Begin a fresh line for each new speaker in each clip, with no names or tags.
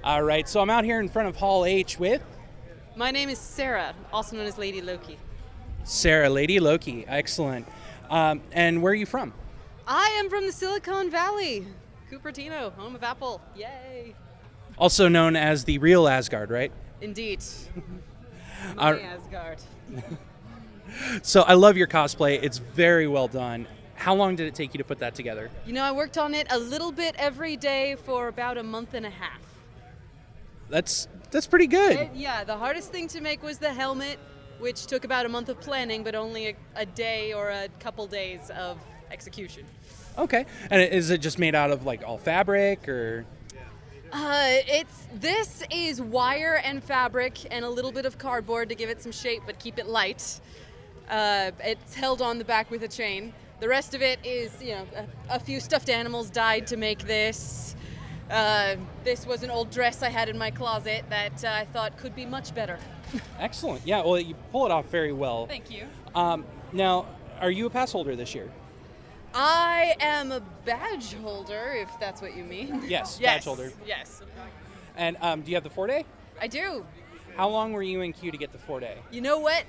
All right, so I'm out here in front of Hall H with
My name is Sarah, also known as Lady Loki.
Sarah, Lady Loki. Excellent. And where are you from?
I am from the Silicon Valley, Cupertino, home of Apple. Yay!
Also known as the real Asgard, right?
Indeed.
Uh,
My Asgard.
So I love your cosplay. It's very well done. How long did it take you to put that together?
You know, I worked on it a little bit every day for about a month and a half.
That's pretty good.
Yeah, the hardest thing to make was the helmet, which took about a month of planning, but only a day or a couple days of execution.
Okay. And is it just made out of like all fabric or?
This is wire and fabric and a little bit of cardboard to give it some shape but keep it light. It's held on the back with a chain. The rest of it is, a few stuffed animals died to make this. This was an old dress I had in my closet that I thought could be much better.
Excellent. Yeah, well, you pull it off very well.
Thank you.
Now, are you a pass holder this year?
I am a badge holder, if that's what you mean.
Yes, badge holder.
Yes.
And do you have the 4-day?
I do.
How long were you in queue to get the 4-day?
You know what?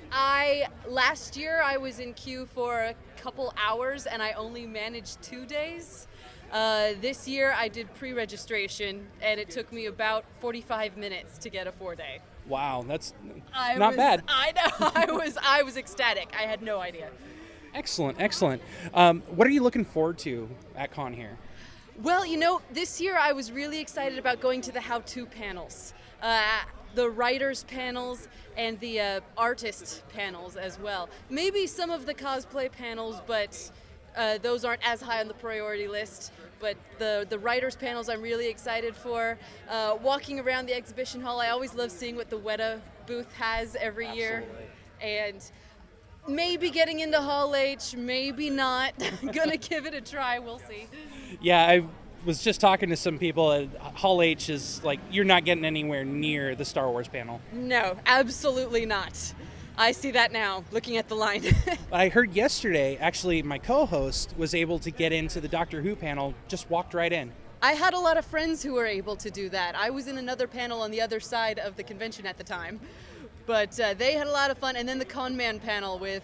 Last year I was in queue for a couple hours and I only managed 2 days. This year I did pre-registration and it took me about 45 minutes to get a 4-day.
Wow, that's not bad.
I know. I was ecstatic. I had no idea.
Excellent, excellent. What are you looking forward to at con here?
Well, this year I was really excited about going to the how-to panels. The writers panels and the artist panels as well. Maybe some of the cosplay panels, but those aren't as high on the priority list. But the writers panels I'm really excited for. Walking around the exhibition hall, I always love seeing what the Weta booth has every year. And maybe getting into Hall H, maybe not. Gonna give it a try, we'll see.
Yeah, I was just talking to some people at Hall H is like, you're not getting anywhere near the Star Wars panel.
No, absolutely not. I see that now, looking at the line.
I heard yesterday, actually, my co-host was able to get into the Doctor Who panel, just walked right in.
I had a lot of friends who were able to do that. I was in another panel on the other side of the convention at the time, but they had a lot of fun. And then the Con Man panel with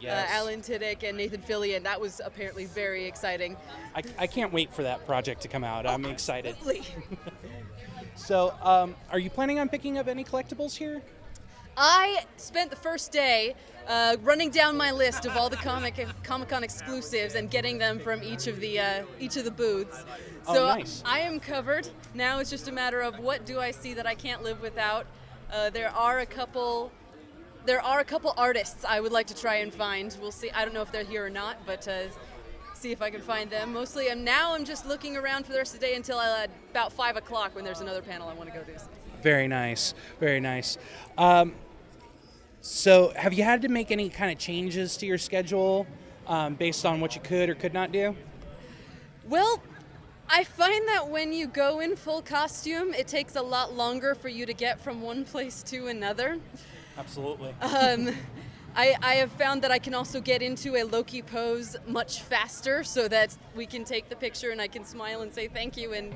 Alan Tiddick and Nathan Fillion, that was apparently very exciting.
I can't wait for that project to come out. I'm excited.
Absolutely.
So, are you planning on picking up any collectibles here?
I spent the first day running down my list of all the Comic-Con exclusives and getting them from each of the booths. So
nice.
I am covered. Now it's just a matter of what do I see that I can't live without. There are a couple artists I would like to try and find. We'll see. I don't know if they're here or not, but see if I can find them. Mostly, I'm just looking around for the rest of the day until about 5 o'clock when there's another panel I want to go to.
Very nice, very nice. So have you had to make any kind of changes to your schedule based on what you could or could not do?
Well, I find that when you go in full costume, it takes a lot longer for you to get from one place to another.
Absolutely.
I have found that I can also get into a Loki pose much faster so that we can take the picture and I can smile and say thank you and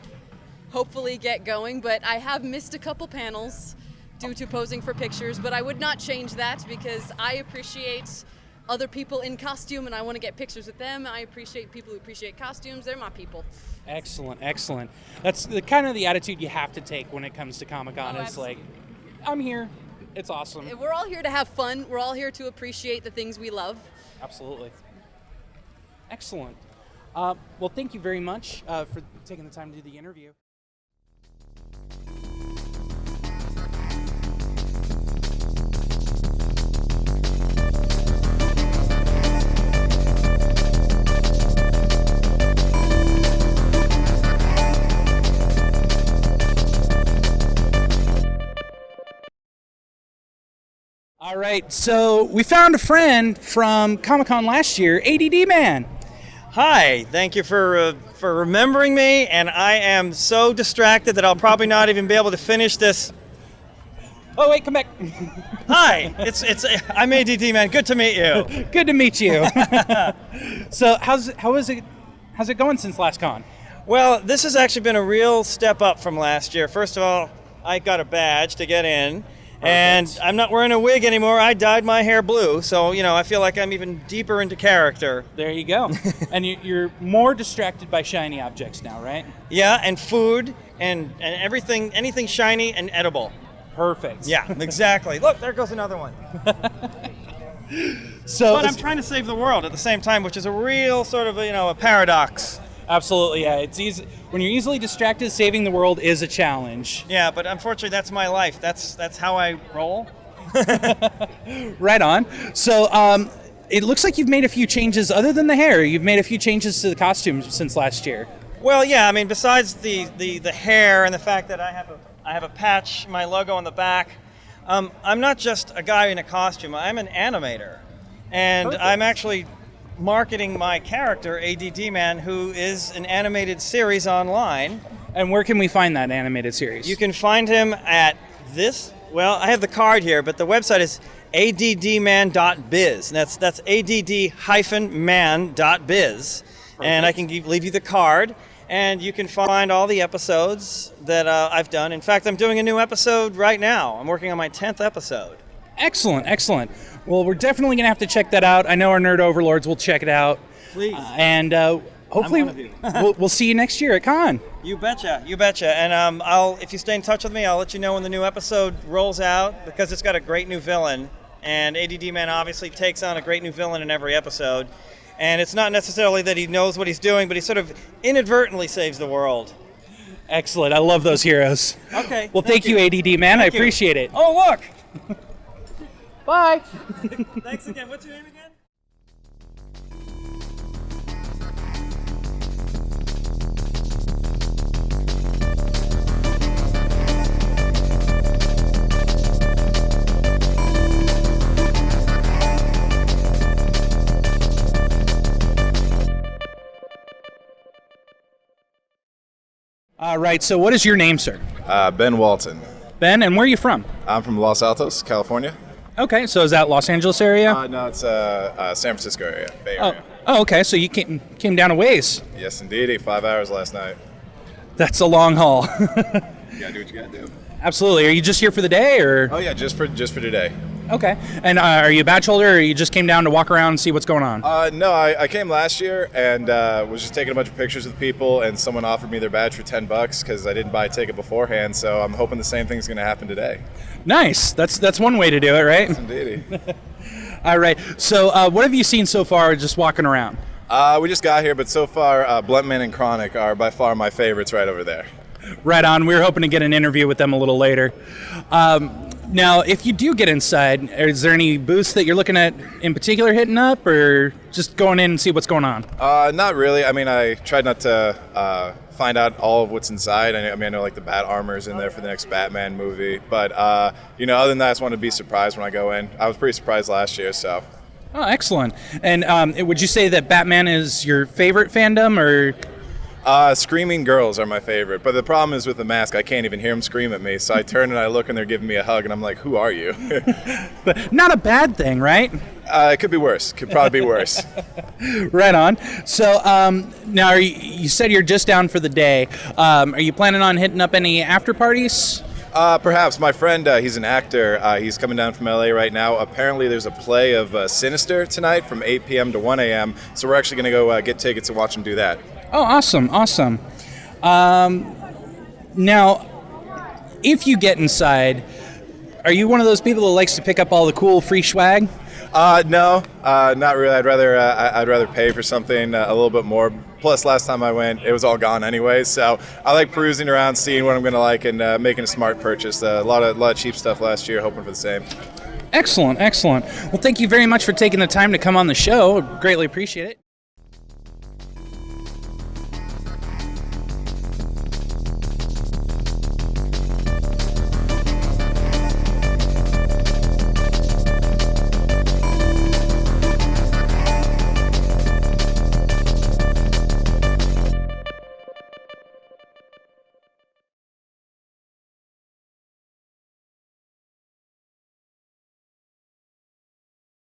hopefully get going. But I have missed a couple panels due to posing for pictures, but I would not change that because I appreciate other people in costume and I want to get pictures with them. I appreciate people who appreciate costumes. They're my people.
Excellent, excellent. That's the kind of the attitude you have to take when it comes to Comic-Con. It's like, I'm here. It's awesome.
We're all here to have fun. We're all here to appreciate the things we love.
Absolutely. Excellent. Well, thank you very much for taking the time to do the interview. All right, so we found a friend from Comic-Con last year, ADD Man.
Hi, thank you for remembering me, and I am so distracted that I'll probably not even be able to finish this.
Oh wait, come back.
Hi, I'm ADD Man. Good to meet you.
Good to meet you. So how's it going since last con?
Well, this has actually been a real step up from last year. First of all, I got a badge to get in. And I'm not wearing a wig anymore. I dyed my hair blue, so I feel like I'm even deeper into character.
There you go. And you're more distracted by shiny objects now, right?
Yeah, and food and anything shiny and edible.
Perfect.
Yeah, exactly. Look, there goes another one. But I'm trying to save the world at the same time, which is a real sort of a paradox.
Absolutely, yeah. It's easy when you're easily distracted. Saving the world is a challenge.
Yeah, but unfortunately, that's my life. That's how I roll.
Right on. So, it looks like you've made a few changes other than the hair. You've made a few changes to the costumes since last year.
Well, yeah. I mean, besides the hair and the fact that I have a patch, my logo on the back, I'm not just a guy in a costume. I'm an animator, and
Perfect.
I'm actually marketing my character, ADD Man, who is an animated series online.
And where can we find that animated series?
You can find him at I have the card here, but the website is addman.biz. And that's add-man.biz. And I can leave you the card, and you can find all the episodes that I've done. In fact, I'm doing a new episode right now. I'm working on my 10th episode.
Excellent, excellent. Well, we're definitely going to have to check that out. I know our Nerd Overlords will check it out.
Please.
And hopefully
I'm one of you.
we'll see you next year at Con.
You betcha. And if you stay in touch with me, I'll let you know when the new episode rolls out, because it's got a great new villain. And ADD Man obviously takes on a great new villain in every episode. And it's not necessarily that he knows what he's doing, but he sort of inadvertently saves the world.
Excellent. I love those heroes.
Okay.
Well, thank you, ADD Man. I appreciate it.
Oh, look.
Bye.
Thanks again. What's your name again?
All right. So what is your name, sir?
Ben Walton.
Ben, and where are you from?
I'm from Los Altos, California.
Okay. So is that Los Angeles area?
No, it's San Francisco area, Bay Area.
Oh, okay. So you came down a ways.
Yes, indeed. 5 hours last night.
That's a long haul.
You gotta do what you gotta do.
Absolutely. Are you just here for the day, or?
Oh yeah, just for today.
Okay. And are you a batch holder, or you just came down to walk around and see what's going on?
No, I came last year and was just taking a bunch of pictures with people, and someone offered me their badge for $10 because I didn't buy a ticket beforehand. So I'm hoping the same thing's gonna happen today.
Nice. That's one way to do it, right?
Yes, indeed.
All right. So what have you seen so far just walking around?
We just got here, but so far, Bluntman and Chronic are by far my favorites right over there.
Right on. We were hoping to get an interview with them a little later. Now, if you do get inside, is there any booths that you're looking at in particular hitting up, or just going in and see what's going on?
Not really. I mean, I tried not to find out all of what's inside. I know like the Bat Armor's in there for the next Batman movie. But, other than that, I just wanted to be surprised when I go in. I was pretty surprised last year, so.
Oh, excellent. And would you say that Batman is your favorite fandom, or?
Screaming girls are my favorite, but the problem is with the mask, I can't even hear them scream at me. So I turn and I look and they're giving me a hug, and I'm like, who are you?
But not a bad thing, right?
It could be worse. Could probably be worse.
Right on. So now you said you're just down for the day. Are you planning on hitting up any after parties?
Perhaps. My friend, he's an actor. He's coming down from LA right now. Apparently there's a play of Sinister tonight from 8 p.m. to 1 a.m. So we're actually going to go get tickets and watch him do that.
Oh, awesome. Now, if you get inside, are you one of those people that likes to pick up all the cool free swag?
No, not really. I'd rather pay for something a little bit more. Plus, last time I went, it was all gone anyway. So I like perusing around, seeing what I'm going to like, and making a smart purchase. A lot of cheap stuff last year, hoping for the same.
Excellent. Well, thank you very much for taking the time to come on the show. Greatly appreciate it.